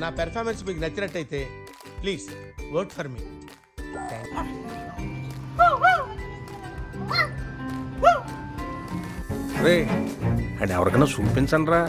నా పెర్ఫార్మెన్స్ మీకు నచ్చినట్టయితే ప్లీజ్ ఓట్ ఫర్ మీ. రే అండ్ ఎవరికైనా చూపించండి రా.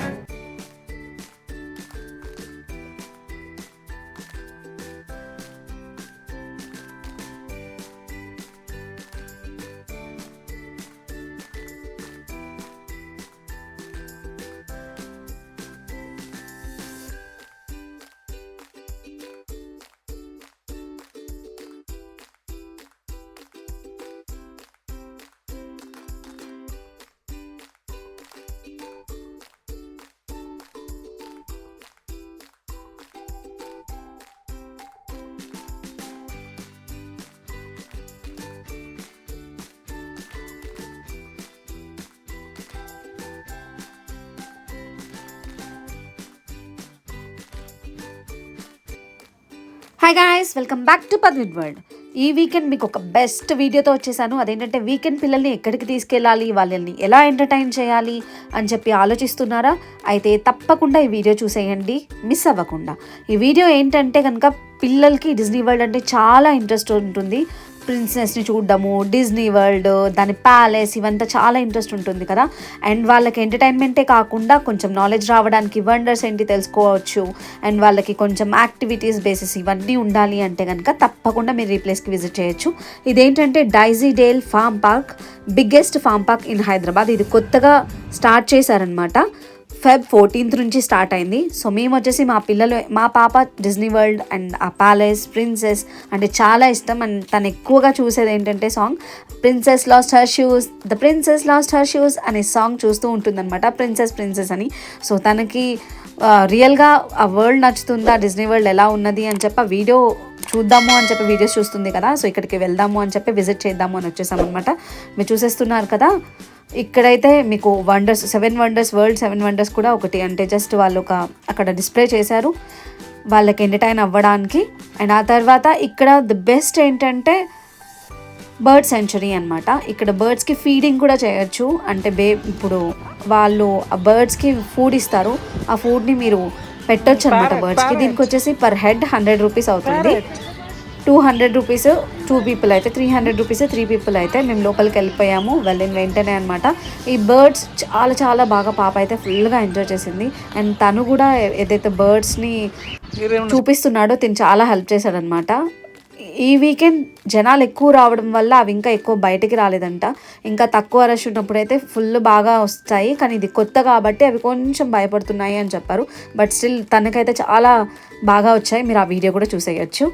Hi guys, welcome back to Padmith world. ఈ వీకెండ్ మీకు ఒక బెస్ట్ వీడియోతో వచ్చేసాను. అదేంటంటే వీకెండ్ పిల్లల్ని ఎక్కడికి తీసుకెళ్ళాలి, వాళ్ళని ఎలా ఎంటర్టైన్ చేయాలి అని చెప్పి ఆలోచిస్తున్నారా? అయితే తప్పకుండా ఈ వీడియో చూసేయండి, మిస్ అవ్వకుండా. ఈ వీడియో ఏంటంటే కనుక పిల్లలకి డిజ్నీ వరల్డ్ అంటే చాలా ఇంట్రెస్ట్ ఉంటుంది. ప్రిన్సెస్ని చూడడము, డిజ్నీ వరల్డ్, దాని ప్యాలెస్, ఇవంతా చాలా ఇంట్రెస్ట్ ఉంటుంది కదా. అండ్ వాళ్ళకి ఎంటర్టైన్మెంటే కాకుండా కొంచెం నాలెడ్జ్ రావడానికి వండర్స్ ఏంటి తెలుసుకోవచ్చు. అండ్ వాళ్ళకి కొంచెం యాక్టివిటీస్ బేసిస్ ఇవన్నీ ఉండాలి అంటే కనుక తప్పకుండా మీరు ఈ ప్లేస్కి విజిట్ చేయొచ్చు. ఇదేంటంటే Daisydale farm park, biggest farm park in Hyderabad. ఇది కొత్తగా స్టార్ట్ చేశారనమాట. Feb 14th నుంచి స్టార్ట్ అయింది. సో మేము వచ్చేసి మా పాప డిజ్నీ వరల్డ్ అండ్ ఆ ప్యాలెస్, ప్రిన్సెస్ అంటే చాలా ఇష్టం. అండ్ తను ఎక్కువగా చూసేది ఏంటంటే song princess lost her shoes, the princess lost her shoes అనే సాంగ్ చూస్తూ ఉంటుందన్నమాట, ప్రిన్సెస్ అని. సో తనకి రియల్గా ఆ వరల్డ్ నచ్చుతుందా, డిజ్నీ వరల్డ్ ఎలా ఉన్నది అని చెప్పి వీడియో చూద్దాము అని చెప్పి వీడియోస్ చూస్తుంది కదా. సో ఇక్కడికి వెళ్దాము అని చెప్పి విజిట్ చేద్దాము అని వచ్చేసామన్నమాట. మీరు చూసేస్తున్నారు కదా, ఇక్కడైతే మీకు వండర్స్, 7 వండర్స్, వరల్డ్ 7 వండర్స్ కూడా ఒకటి అంటే జస్ట్ వాళ్ళు అక్కడ డిస్ప్లే చేశారు వాళ్ళకి ఎంటర్టైన్ అవ్వడానికి. అండ్ ఆ తర్వాత ఇక్కడ ది బెస్ట్ ఏంటంటే బర్డ్ సెంచురీ అనమాట. ఇక్కడ బర్డ్స్కి ఫీడింగ్ కూడా చేయొచ్చు. అంటే ఇప్పుడు వాళ్ళు ఆ బర్డ్స్కి ఫుడ్ ఇస్తారు, ఆ ఫుడ్ని మీరు పెట్టొచ్చు అనమాట బర్డ్స్కి. దీనికి వచ్చేసి పర్ హెడ్ 100 రూపీస్ అవుతుంది. 200 రూపీస్ 2 పీపుల్ అయితే, 300 రూపీస్ 3 పీపుల్ అయితే. మేము లోపలికి వెళ్ళిపోయాము వెళ్ళిన వెంటనే అనమాట. ఈ బర్డ్స్ చాలా చాలా బాగా పాప అయితే ఫుల్గా ఎంజాయ్ చేసింది. అండ్ తను కూడా ఏదైతే బర్డ్స్ని చూపిస్తున్నాడో తిని చాలా హెల్ప్ చేశాడనమాట. ఈ వీకెండ్ జనాలు ఎక్కువ రావడం వల్ల అవి ఇంకా ఎక్కువ బయటికి రాలేదంట. ఇంకా తక్కువ రష్ ఉన్నప్పుడైతే ఫుల్ బాగా వస్తాయి, కానీ ఇది కొత్త కాబట్టి అవి కొంచెం భయపడుతున్నాయి అని చెప్పారు. బట్ స్టిల్ తనకైతే చాలా బాగా వచ్చాయి. మీరు ఆ వీడియో కూడా చూసేయచ్చు.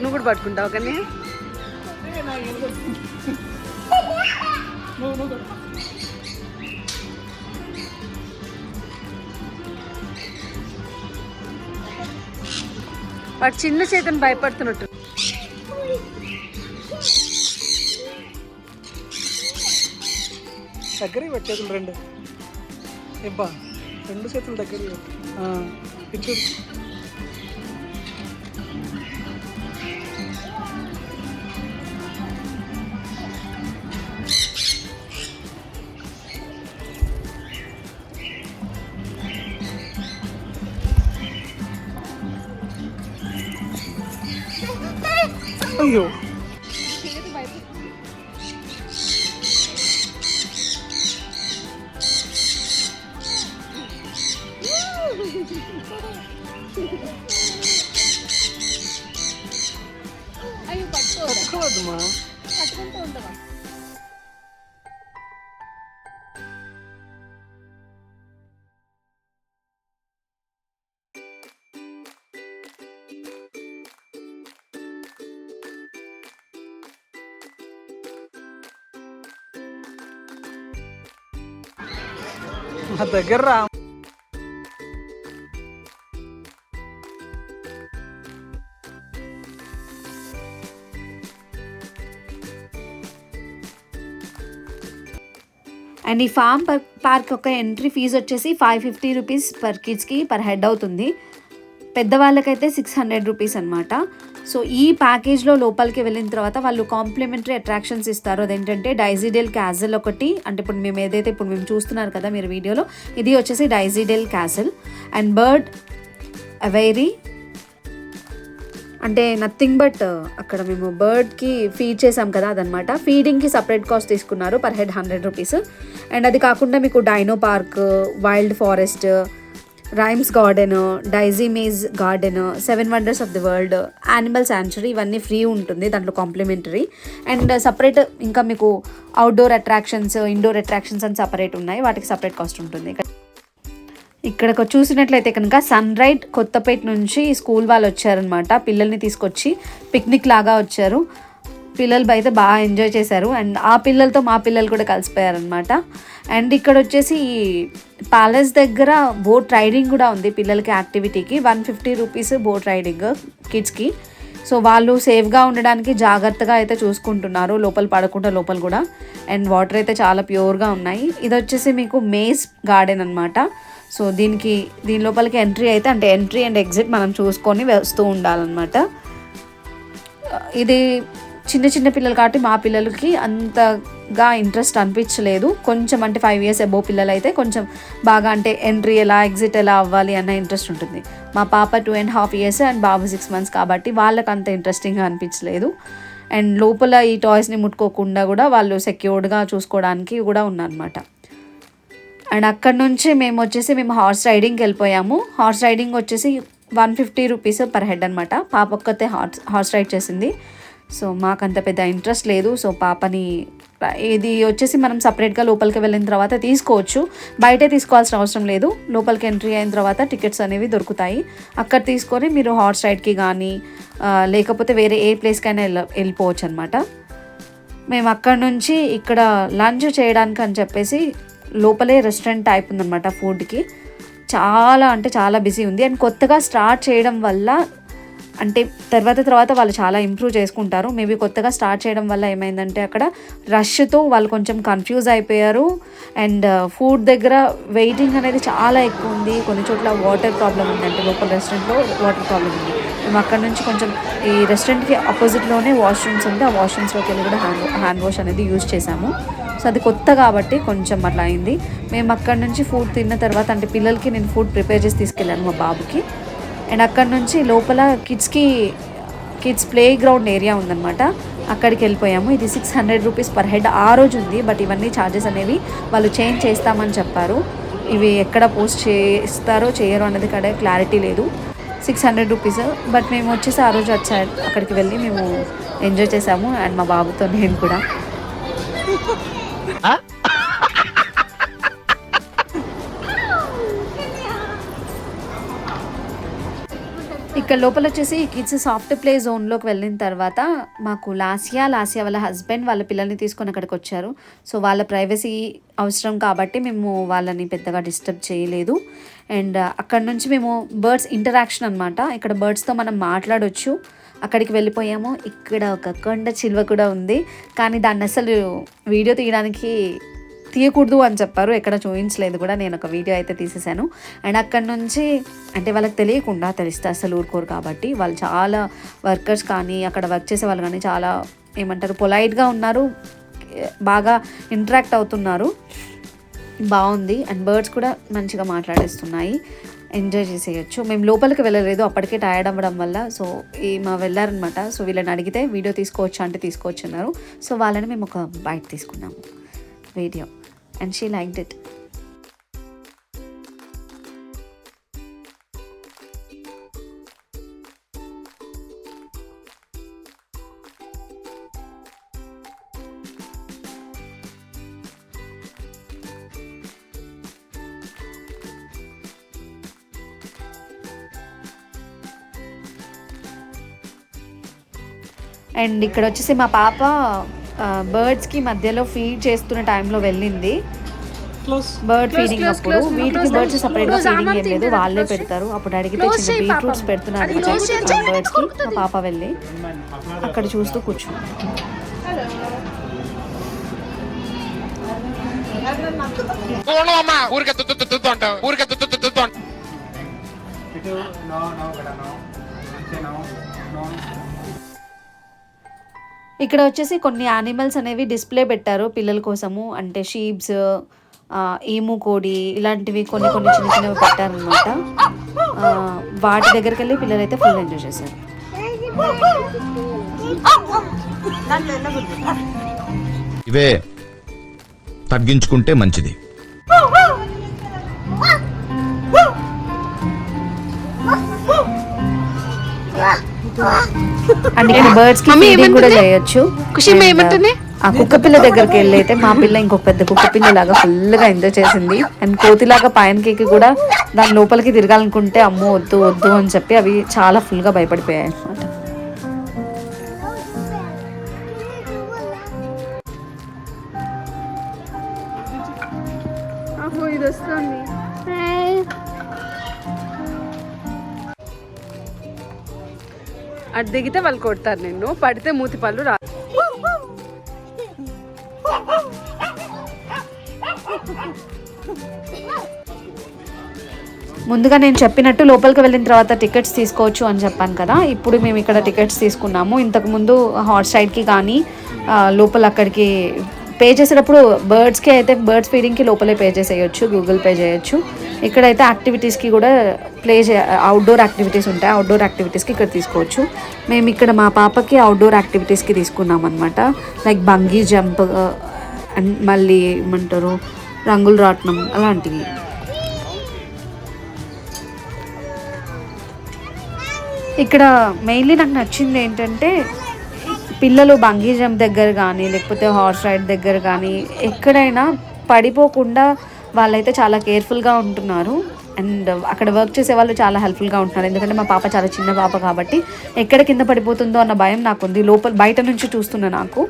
నువ్వు కూడా పట్టుకుంటావు కానీ వాడు చిన్న చేతను భయపడుతున్నట్టు. దగ్గర పెట్టేది రెండు ఇబ్బా, 2 చేతులు దగ్గర పెట్టు. అయ్యో పట్టుకోవద్దమ్మా. పట్టుకుంటూ ఉండవా? మా దగ్గర రా. అండ్ ఈ ఫామ్ పార్క్ యొక్క ఎంట్రీ ఫీజు వచ్చేసి 550 రూపీస్ పర్ కిడ్స్కి పర్ హెడ్ అవుతుంది. పెద్దవాళ్ళకైతే 600 రూపీస్ అనమాట. సో ఈ ప్యాకేజ్లో లోపలికి వెళ్ళిన తర్వాత వాళ్ళు కాంప్లిమెంటరీ అట్రాక్షన్స్ ఇస్తారు. అదేంటంటే డైజీడెల్ క్యాసిల్ ఒకటి, అంటే ఇప్పుడు మేము చూస్తున్నారు కదా మీరు వీడియోలో, ఇది వచ్చేసి డైజీడెల్ క్యాసిల్. అండ్ బర్డ్ అవైరీ, అంటే నథింగ్ బట్ అక్కడ మేము బర్డ్కి ఫీడ్ చేసాం కదా అదనమాట. ఫీడింగ్కి సపరేట్ కాస్ట్ తీసుకున్నారు, పర్ హెడ్ 100 రూపీస్. అండ్ అది కాకుండా మీకు dino park, wild forest, rhymes garden, daisy maze garden, 7 wonders of the world, animal sanctuary, ఇవన్నీ ఫ్రీ ఉంటుంది దాంట్లో కాంప్లిమెంటరీ. అండ్ సపరేట్ ఇంకా మీకు అవుట్డోర్ అట్రాక్షన్స్, ఇండోర్ అట్రాక్షన్స్ అని సపరేట్ ఉన్నాయి, వాటికి సపరేట్ కాస్ట్ ఉంటుంది. ఇక్కడ చూసినట్లయితే కనుక సన్ రైడ్ కొత్తపేట నుంచి స్కూల్ వాళ్ళు వచ్చారనమాట, పిల్లల్ని తీసుకొచ్చి పిక్నిక్ లాగా వచ్చారు. పిల్లలు అయితే బాగా ఎంజాయ్ చేశారు. అండ్ ఆ పిల్లలతో మా పిల్లలు కూడా కలిసిపోయారనమాట. అండ్ ఇక్కడ వచ్చేసి ప్యాలెస్ దగ్గర బోట్ రైడింగ్ కూడా ఉంది పిల్లలకి యాక్టివిటీకి. 150 రూపీస్ బోట్ రైడింగ్ కిడ్స్కి. సో వాళ్ళు సేఫ్గా ఉండడానికి జాగ్రత్తగా అయితే చూసుకుంటున్నారు, లోపల పడకుండా లోపల కూడా. అండ్ వాటర్ అయితే చాలా ప్యూర్గా ఉన్నాయి. ఇది వచ్చేసి మీకు మేజ్ గార్డెన్ అనమాట. సో దీని లోపలికి ఎంట్రీ అయితే, అంటే ఎంట్రీ అండ్ ఎగ్జిట్ మనం చూసుకొని వస్తూ ఉండాలన్నమాట. ఇది చిన్న పిల్లలు కాబట్టి మా పిల్లలకి అంతగా ఇంట్రెస్ట్ అనిపించలేదు. కొంచెం అంటే 5 years అబోవ్ పిల్లలు అయితే కొంచెం బాగా, అంటే ఎంట్రీ ఎలా ఎగ్జిట్ ఎలా అవ్వాలి అన్న ఇంట్రెస్ట్ ఉంటుంది. మా పాప 2.5 years అండ్ బాబు 6 months కాబట్టి వాళ్ళకి అంత ఇంట్రెస్టింగ్గా అనిపించలేదు. అండ్ లోపల ఈ టాయ్స్ని ముట్టుకోకుండా కూడా వాళ్ళు సెక్యూర్డ్గా చూసుకోవడానికి కూడా ఉన్నారన్నమాట. అండ్ అక్కడ నుంచి మేము హార్స్ రైడింగ్కి వెళ్ళిపోయాము. హార్స్ రైడింగ్ వచ్చేసి 150 రూపీస్ పర్ హెడ్ అనమాట. పాప ఒక్కతే హార్స్ రైడ్ చేసింది. సో మాకు అంత పెద్ద ఇంట్రెస్ట్ లేదు. సో పాపని ఇది వచ్చేసి మనం సపరేట్గా లోపలికి వెళ్ళిన తర్వాత తీసుకోవచ్చు, బయటే తీసుకోవాల్సిన అవసరం లేదు. లోపలికి ఎంట్రీ అయిన తర్వాత టికెట్స్ అనేవి దొరుకుతాయి, అక్కడ తీసుకొని మీరు హార్స్ రైడ్కి కానీ లేకపోతే వేరే ఏ ప్లేస్కైనా వెళ్ళిపోవచ్చు అనమాట. మేము అక్కడ నుంచి ఇక్కడ లంచ్ చేయడానికి అని చెప్పేసి లోపలే రెస్టారెంట్ టైప్ ఉందన్నమాట. ఫుడ్కి చాలా బిజీ ఉంది. అండ్ కొత్తగా స్టార్ట్ చేయడం వల్ల, అంటే తర్వాత వాళ్ళు చాలా ఇంప్రూవ్ చేసుకుంటారు. మేబీ కొత్తగా స్టార్ట్ చేయడం వల్ల ఏమైందంటే అక్కడ రష్తో వాళ్ళు కొంచెం కన్ఫ్యూజ్ అయిపోయారు. అండ్ ఫుడ్ దగ్గర వెయిటింగ్ అనేది చాలా ఎక్కువ ఉంది. కొన్ని చోట్ల వాటర్ ప్రాబ్లం ఉంది, అంటే లోపల రెస్టారెంట్లో వాటర్ ప్రాబ్లం ఉంది. మేము అక్కడ నుంచి కొంచెం ఈ రెస్టారెంట్కి ఆపోజిట్లోనే వాష్రూమ్స్ ఉంది, ఆ వాష్రూమ్స్లోకి వెళ్ళి కూడా హ్యాండ్ వాష్ అనేది యూజ్ చేసాము. సో అది కొత్త కాబట్టి కొంచెం అట్లా అయింది. మేము అక్కడ నుంచి ఫుడ్ తిన్న తర్వాత, అంటే పిల్లలకి నేను ఫుడ్ ప్రిపేర్ చేసి తీసుకెళ్ళాను మా బాబుకి. అండ్ అక్కడ నుంచి లోపల కిడ్స్ ప్లే గ్రౌండ్ ఏరియా ఉందన్నమాట, అక్కడికి వెళ్ళిపోయాము. ఇది 600 రూపీస్ పర్ హెడ్ ఆ రోజు ఉంది. బట్ ఇవన్నీ ఛార్జెస్ అనేవి వాళ్ళు చేంజ్ చేస్తామని చెప్పారు. ఇవి ఎక్కడ పోస్ట్ చేస్తారో చేయరో అన్నది కూడా క్లారిటీ లేదు. 600 రూపీస్. బట్ మేము వచ్చేసి ఆ రోజు అక్కడికి వెళ్ళి మేము ఎంజాయ్ చేసాము. అండ్ మా బాబుతో నేను కూడా. ఇక్కడ లోపల వచ్చేసి కిడ్స్ సాఫ్ట్ ప్లే జోన్లోకి వెళ్ళిన తర్వాత మాకు లాసియా వాళ్ళ హస్బెండ్ వాళ్ళ పిల్లల్ని తీసుకొని అక్కడికి వచ్చారు. సో వాళ్ళ ప్రైవసీ అవసరం కాబట్టి మేము వాళ్ళని పెద్దగా డిస్టర్బ్ చేయలేదు. అండ్ అక్కడ నుంచి మేము బర్డ్స్ ఇంటరాక్షన్ అనమాట, ఇక్కడ బర్డ్స్తో మనం మాట్లాడవచ్చు, అక్కడికి వెళ్ళిపోయాము. ఇక్కడ ఒక కొండ చిలువ కూడా ఉంది, కానీ దాన్ని అసలు వీడియో తీయకూడదు అని చెప్పారు, ఎక్కడ చూపించలేదు కూడా. నేను ఒక వీడియో అయితే తీసేసాను. అండ్ అక్కడ నుంచి, అంటే వాళ్ళకి తెలియకుండా, తెలిస్తే అసలు ఊరుకోరు కాబట్టి వాళ్ళు చాలా వర్కర్స్ కానీ అక్కడ వర్క్ చేసే వాళ్ళు కానీ చాలా పొలైట్గా ఉన్నారు, బాగా ఇంటరాక్ట్ అవుతున్నారు, బాగుంది. అండ్ బర్డ్స్ కూడా మంచిగా మాట్లాడేస్తున్నాయి, ఎంజాయ్ చేసేయచ్చు. మేము లోపలికి వెళ్ళలేదు, అప్పటికే టైర్డ్ అవ్వడం వల్ల. సో మా వెళ్ళారనమాట. సో వీళ్ళని అడిగితే వీడియో తీసుకోవచ్చు అంటే తీసుకోవచ్చు అన్నారు. సో వాళ్ళని మేము ఒక బైట్ తీసుకున్నాము video. And she liked it. And ఇక్కడ వచ్చేసి మా పాప బర్డ్స్కి మధ్యలో ఫీడ్ చేస్తున్న టైంలో వెళ్ళింది. బర్డ్ ఫీడింగ్ అప్పుడు వీటికి బర్డ్స్ సపరేట్గా ఫీడింగ్ ఏం లేదు, వాళ్ళే పెడతారు. అప్పుడు అడిగితే చిన్న బీట్రూట్స్ పెడుతున్నారు బర్డ్స్కి. మా పాప వెళ్ళి అక్కడ చూస్తూ కూర్చుంది. ఇక్కడ వచ్చేసి కొన్ని యానిమల్స్ అనేవి డిస్ప్లే పెట్టారు పిల్లల కోసము, అంటే షీప్స్, ఈము కోడి ఇలాంటివి కొన్ని కొన్ని చిన్న చిన్నవి పెట్టారనమాట. వాటి దగ్గరికి వెళ్ళి పిల్లలు అయితే ఫుల్ ఎంజాయ్ చేశారు. ఇవే తగ్గించుకుంటే మంచిది. అండ్ ఇక్కడ బర్డ్స్ కి ఫీడింగ్ కూడా చేయొచ్చు. ఆ కుక్క పిల్ల దగ్గరికి వెళ్ళి అయితే మా పిల్ల ఇంకొక పెద్ద కుక్క పిల్ల లాగా ఫుల్ గా ఎంజాయ్ చేసింది. అండ్ కోతిలాగా పైనకి కూడా దాని లోపలికి తిరగాలనుకుంటే అమ్మో వద్దు వద్దు అని చెప్పి అవి చాలా ఫుల్ గా భయపడిపోయాయి అనమాట. ఇది వస్తుంది. అటు దిగితే వాళ్ళు కొడతారు నిన్ను, పడితే మూతి పళ్ళు రా. ముందుగా నేను చెప్పినట్టు లోపలికి వెళ్ళిన తర్వాత టికెట్స్ తీసుకోవచ్చు అని చెప్పాను కదా. ఇప్పుడు మేము ఇక్కడ టికెట్స్ తీసుకున్నాము. ఇంతకుముందు హార్స్ రైడ్కి కానీ లోపల అక్కడికి పే చేసేటప్పుడు బర్డ్స్కి అయితే బర్డ్స్ ఫీడింగ్కి లోపలే పే చేసేయచ్చు, గూగుల్ పే చేయొచ్చు. ఇక్కడైతే యాక్టివిటీస్కి కూడా అవుట్డోర్ యాక్టివిటీస్ ఉంటాయి. అవుట్డోర్ యాక్టివిటీస్కి ఇక్కడ తీసుకోవచ్చు. మేము ఇక్కడ మా పాపకి అవుట్డోర్ యాక్టివిటీస్కి తీసుకున్నాం అనమాట. లైక్ బంగీ జంప్ అండ్ మళ్ళీ ఏమంటారు రంగుల రాట్నం అలాంటివి. ఇక్కడ మెయిన్లీ నాకు నచ్చింది ఏంటంటే పిల్లలు బంగీ జంప్ దగ్గర కానీ లేకపోతే హార్స్ రైడ్ దగ్గర కానీ ఎక్కడైనా పడిపోకుండా వాళ్ళైతే చాలా కేర్ఫుల్గా ఉంటున్నారు. అండ్ అక్కడ వర్క్ చేసే వాళ్ళు చాలా హెల్ప్ఫుల్గా ఉంటున్నారు. ఎందుకంటే మా పాప చాలా చిన్న పాప కాబట్టి ఎక్కడ కింద పడిపోతుందో అన్న భయం నాకు ఉంది. లోపల బయట నుంచి చూస్తున్నా నాకు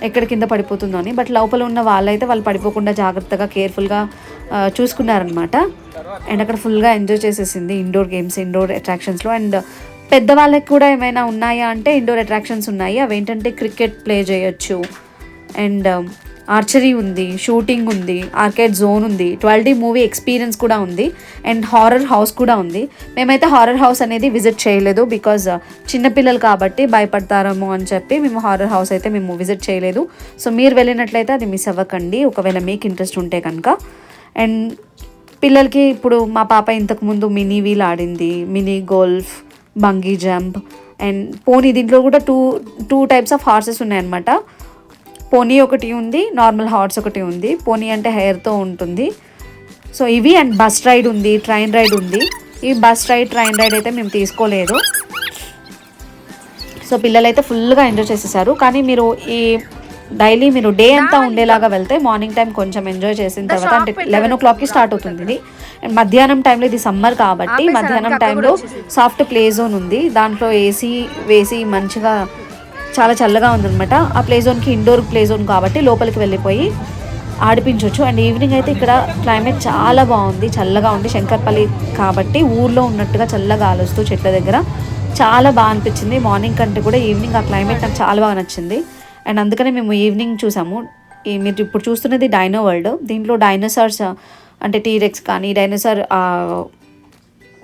ఎక్కడ కింద పడిపోతుందో అని. బట్ లోపల ఉన్న వాళ్ళైతే వాళ్ళు పడిపోకుండా జాగ్రత్తగా కేర్ఫుల్గా చూసుకున్నారనమాట. అండ్ అక్కడ ఫుల్గా ఎంజాయ్ చేసేసింది ఇండోర్ గేమ్స్, ఇండోర్ అట్రాక్షన్స్లో. అండ్ పెద్దవాళ్ళకి కూడా ఏమైనా ఉన్నాయా అంటే ఇండోర్ అట్రాక్షన్స్ ఉన్నాయి. అవేంటంటే క్రికెట్ ప్లే చేయొచ్చు, అండ్ ఆర్చరీ ఉంది, షూటింగ్ ఉంది, ఆర్కేడ్ జోన్ ఉంది, 12D మూవీ ఎక్స్పీరియన్స్ కూడా ఉంది, అండ్ హారర్ హౌస్ కూడా ఉంది. మేమైతే హారర్ హౌస్ అనేది విజిట్ చేయలేదు బికాజ్ చిన్నపిల్లలు కాబట్టి భయపడతారేమో అని చెప్పి మేము హారర్ హౌస్ అయితే మేము విజిట్ చేయలేదు. సో మీరు వెళ్ళినట్లయితే అది మిస్ అవ్వకండి ఒకవేళ మీకు ఇంట్రెస్ట్ ఉంటే కనుక. అండ్ పిల్లలకి ఇప్పుడు మా పాప ఇంతకుముందు మినీ వీల్ ఆడింది, mini golf, bungee jump and పోనీ. దీంట్లో కూడా టూ టైప్స్ ఆఫ్ హార్సెస్ ఉన్నాయన్నమాట. పోనీ ఒకటి ఉంది, నార్మల్ హార్స్ ఒకటి ఉంది. పోనీ అంటే హెయిర్తో ఉంటుంది. సో ఇవి అండ్ బస్ రైడ్ ఉంది, ట్రైన్ రైడ్ ఉంది. ఈ బస్ రైడ్, ట్రైన్ రైడ్ అయితే మేము తీసుకోలేదు. సో పిల్లలైతే ఫుల్గా ఎంజాయ్ చేసేసారు. కానీ మీరు ఈ డైలీ మీరు డే అంతా ఉండేలాగా వెళ్తే మార్నింగ్ టైం కొంచెం ఎంజాయ్ చేసిన తర్వాత, అంటే 11 o'clockకి స్టార్ట్ అవుతుంది ఇది. అండ్ మధ్యాహ్నం టైంలో, ఇది సమ్మర్ కాబట్టి మధ్యాహ్నం టైంలో సాఫ్ట్ ప్లే జోన్ ఉంది. దాంట్లో ఏసీ వేసి మంచిగా చాలా చల్లగా ఉందన్నమాట. ఆ ప్లే జోన్కి ఇండోర్ ప్లే జోన్ కాబట్టి లోపలికి వెళ్ళిపోయి ఆడిపించవచ్చు. అండ్ ఈవినింగ్ అయితే ఇక్కడ క్లైమేట్ చాలా బాగుంది, చల్లగా ఉంది. శంకర్పల్లి కాబట్టి ఊర్లో ఉన్నట్టుగా చల్లగా ఆలోస్తూ చెట్ల దగ్గర చాలా బాగా అనిపించింది. మార్నింగ్ కంటే కూడా ఈవినింగ్ ఆ క్లైమేట్ నాకు చాలా బాగా నచ్చింది. అండ్ అందుకనే మేము ఈవినింగ్ చూసాము. మీరు ఇప్పుడు చూస్తున్నది డైనో వరల్డ్. దీంట్లో డైనోసార్స్ అంటే టీరెక్స్ కానీ డైనోసార్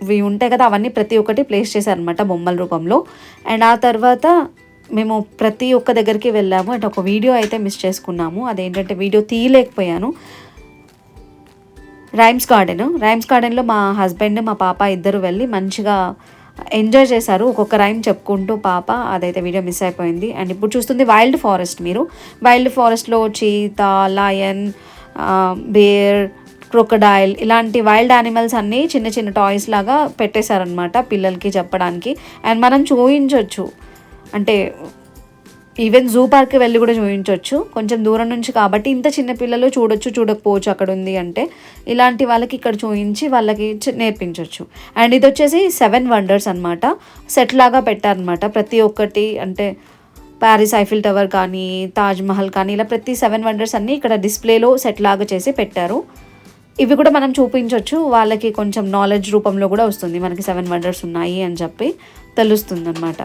ఇవి ఉంటాయి కదా, అవన్నీ ప్రతి ఒక్కటి ప్లేస్ చేశారనమాట బొమ్మల రూపంలో. అండ్ ఆ తర్వాత మేము ప్రతి ఒక్క దగ్గరికి వెళ్ళాము. అండ్ ఒక వీడియో అయితే మిస్ చేసుకున్నాము. అదేంటంటే వీడియో తీయలేకపోయాను. రైమ్స్ గార్డెన్లో మా హస్బెండ్, మా పాప ఇద్దరు వెళ్ళి మంచిగా ఎంజాయ్ చేశారు. ఒక్కొక్క రైమ్ చెప్పుకుంటూ పాప. అదైతే వీడియో మిస్ అయిపోయింది. అండ్ ఇప్పుడు చూస్తుంది వైల్డ్ ఫారెస్ట్. మీరు వైల్డ్ ఫారెస్ట్లో చీతా, లయన్, బేర్, క్రొకడైల్ ఇలాంటి వైల్డ్ యానిమల్స్ అన్నీ చిన్న చిన్న టాయ్స్ లాగా పెట్టేశారనమాట పిల్లలకి చెప్పడానికి. అండ్ మనం చూపించవచ్చు, అంటే ఈవెన్ జూ పార్క్కి వెళ్ళి కూడా చూపించవచ్చు. కొంచెం దూరం నుంచి కాబట్టి ఇంత చిన్న పిల్లలు చూడకపోవచ్చు అక్కడ ఉంది అంటే. ఇలాంటి వాళ్ళకి ఇక్కడ చూపించి వాళ్ళకి నేర్పించవచ్చు. అండ్ ఇది వచ్చేసి 7 వండర్స్ అనమాట. సెట్ లాగా పెట్టారనమాట ప్రతి ఒక్కటి. అంటే ప్యారిస్ ఐఫిల్ టవర్ కానీ, తాజ్మహల్ కానీ, ఇలా ప్రతి 7 వండర్స్ అన్నీ ఇక్కడ డిస్ప్లేలో సెట్ లాగా చేసి పెట్టారు. ఇవి కూడా మనం చూపించవచ్చు. వాళ్ళకి కొంచెం నాలెడ్జ్ రూపంలో కూడా వస్తుంది, మనకి 7 వండర్స్ ఉన్నాయి అని చెప్పి తెలుస్తుంది అన్నమాట.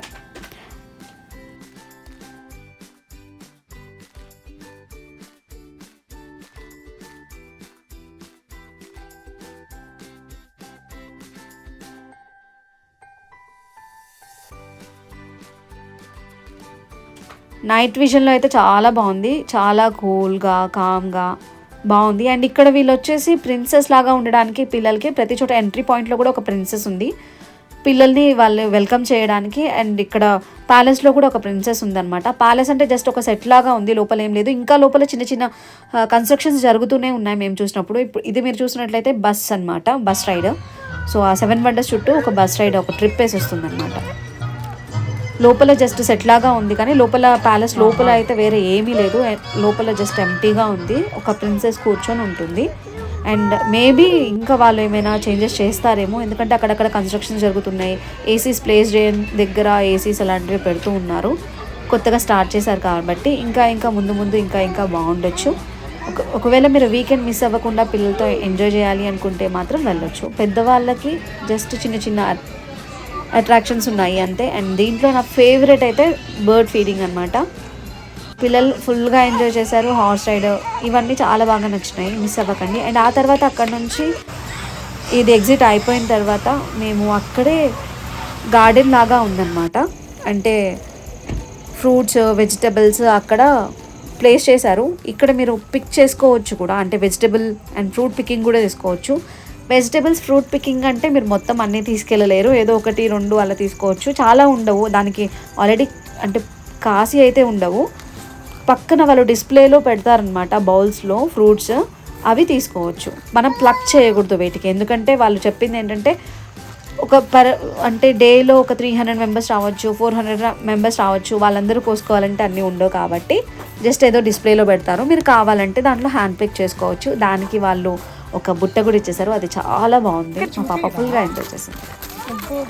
నైట్ విజన్లో అయితే చాలా బాగుంది, చాలా కూల్గా కామ్గా బాగుంది. అండ్ ఇక్కడ వీళ్ళు వచ్చేసి ప్రిన్సెస్ లాగా ఉండడానికి పిల్లలకి ప్రతి చోట ఎంట్రీ పాయింట్లో కూడా ఒక ప్రిన్సెస్ ఉంది పిల్లల్ని వాళ్ళు వెల్కమ్ చేయడానికి. అండ్ ఇక్కడ ప్యాలెస్లో కూడా ఒక ప్రిన్సెస్ ఉందన్నమాట. ప్యాలెస్ అంటే జస్ట్ ఒక సెట్ లాగా ఉంది, లోపల ఏం లేదు. ఇంకా లోపల చిన్న చిన్న కన్స్ట్రక్షన్స్ జరుగుతూనే ఉన్నాయి మేము చూసినప్పుడు. ఇప్పుడు ఇది మీరు చూసినట్లయితే బస్ అనమాట, బస్ రైడ్. సో ఆ 7 వండర్స్ చుట్టూ ఒక బస్ రైడ్, ఒక ట్రిప్ వేసి వస్తుంది అనమాట. లోపల జస్ట్ సెట్ లాగా ఉంది, కానీ లోపల ప్యాలెస్ లోపల అయితే వేరే ఏమీ లేదు. లోపల జస్ట్ ఎంటీగా ఉంది, ఒక ప్రిన్సెస్ కూర్చొని ఉంటుంది. అండ్ మేబీ ఇంకా వాళ్ళు ఏమైనా చేంజెస్ చేస్తారేమో, ఎందుకంటే అక్కడక్కడ కన్స్ట్రక్షన్ జరుగుతున్నాయి. ఏసీస్ ప్లేస్ దగ్గర ఏసీస్ అలాంటివి పెడుతూ ఉన్నారు, కొత్తగా స్టార్ట్ చేశారు కాబట్టి. ఇంకా ముందు ఇంకా బాగుండొచ్చు. ఒకవేళ మీరు వీకెండ్ మిస్ అవ్వకుండా పిల్లలతో ఎంజాయ్ చేయాలి అనుకుంటే మాత్రం వెళ్ళొచ్చు. పెద్దవాళ్ళకి జస్ట్ చిన్న అట్రాక్షన్స్ ఉన్నాయి అంతే. అండ్ దీంట్లో నా ఫేవరెట్ అయితే బర్డ్ ఫీడింగ్ అనమాట. పిల్లలు ఫుల్గా ఎంజాయ్ చేశారు. హార్స్ రైడ్ ఇవన్నీ చాలా బాగా నచ్చినాయి, మిస్ అవ్వకండి. అండ్ ఆ తర్వాత అక్కడ నుంచి ఇది ఎగ్జిట్ అయిపోయిన తర్వాత మేము అక్కడే గార్డెన్ లాగా ఉందన్నమాట. అంటే ఫ్రూట్స్ వెజిటబుల్స్ అక్కడ ప్లేస్ చేశారు. ఇక్కడ మీరు పిక్ చేసుకోవచ్చు కూడా, అంటే వెజిటబుల్ అండ్ ఫ్రూట్ పికింగ్ కూడా చేసుకోవచ్చు. వెజిటబుల్స్ ఫ్రూట్ పికింగ్ అంటే మీరు మొత్తం అన్నీ తీసుకెళ్ళలేరు, ఏదో 1-2 అలా తీసుకోవచ్చు. చాలా ఉండవు దానికి, ఆల్రెడీ అంటే కాసి అయితే ఉండవు. పక్కన వాళ్ళు డిస్ప్లేలో పెడతారనమాట బౌల్స్లో ఫ్రూట్స్, అవి తీసుకోవచ్చు. మనం ప్లక్ చేయకూడదు వీటికి, ఎందుకంటే వాళ్ళు చెప్పింది ఏంటంటే అంటే డేలో ఒక 300 మెంబర్స్ రావచ్చు, 400 మెంబర్స్ రావచ్చు, వాళ్ళందరూ కోసుకోవాలంటే అన్నీ ఉండవు కాబట్టి జస్ట్ ఏదో డిస్ప్లేలో పెడతారు. మీరు కావాలంటే దాంట్లో హ్యాండ్ పిక్ చేసుకోవచ్చు. దానికి వాళ్ళు ఒక బుట్ట కూడా ఇచ్చేసారు, అది చాలా బాగుంది. మా పాప ఫుల్గా ఎంజాయ్ చేసింది.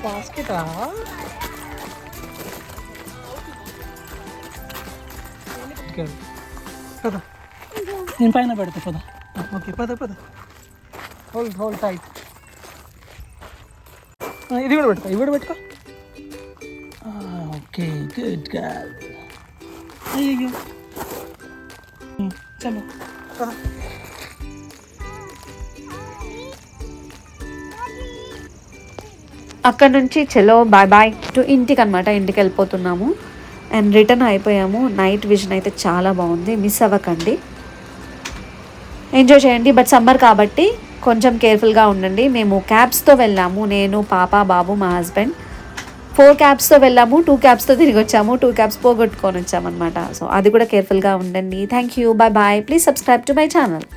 బాస్కెటా? పద, నేను పైన పెడతా. పద. ఓకే, పద. Hold tight. ఇది కూడా పెట్టుకో. Okay, good girl. అయ్యో చలో పద. అక్కడ నుంచి చలో బాయ్ టు ఇంటికి అనమాట. ఇంటికి వెళ్ళిపోతున్నాము అండ్ రిటర్న్ అయిపోయాము. నైట్ విజన్ అయితే చాలా బాగుంది, మిస్ అవ్వకండి, ఎంజాయ్ చేయండి. బట్ సమ్మర్ కాబట్టి కొంచెం కేర్ఫుల్గా ఉండండి. మేము క్యాబ్స్తో వెళ్ళాము, నేను, పాప, బాబు, మా హస్బెండ్. 4 క్యాబ్స్తో వెళ్ళాము, 2 క్యాబ్స్తో తిరిగి వచ్చాము, 2 క్యాబ్స్ పోగొట్టుకొని వచ్చామన్నమాట. సో అది కూడా కేర్ఫుల్గా ఉండండి. Thank you, bye. Please subscribe to my channel.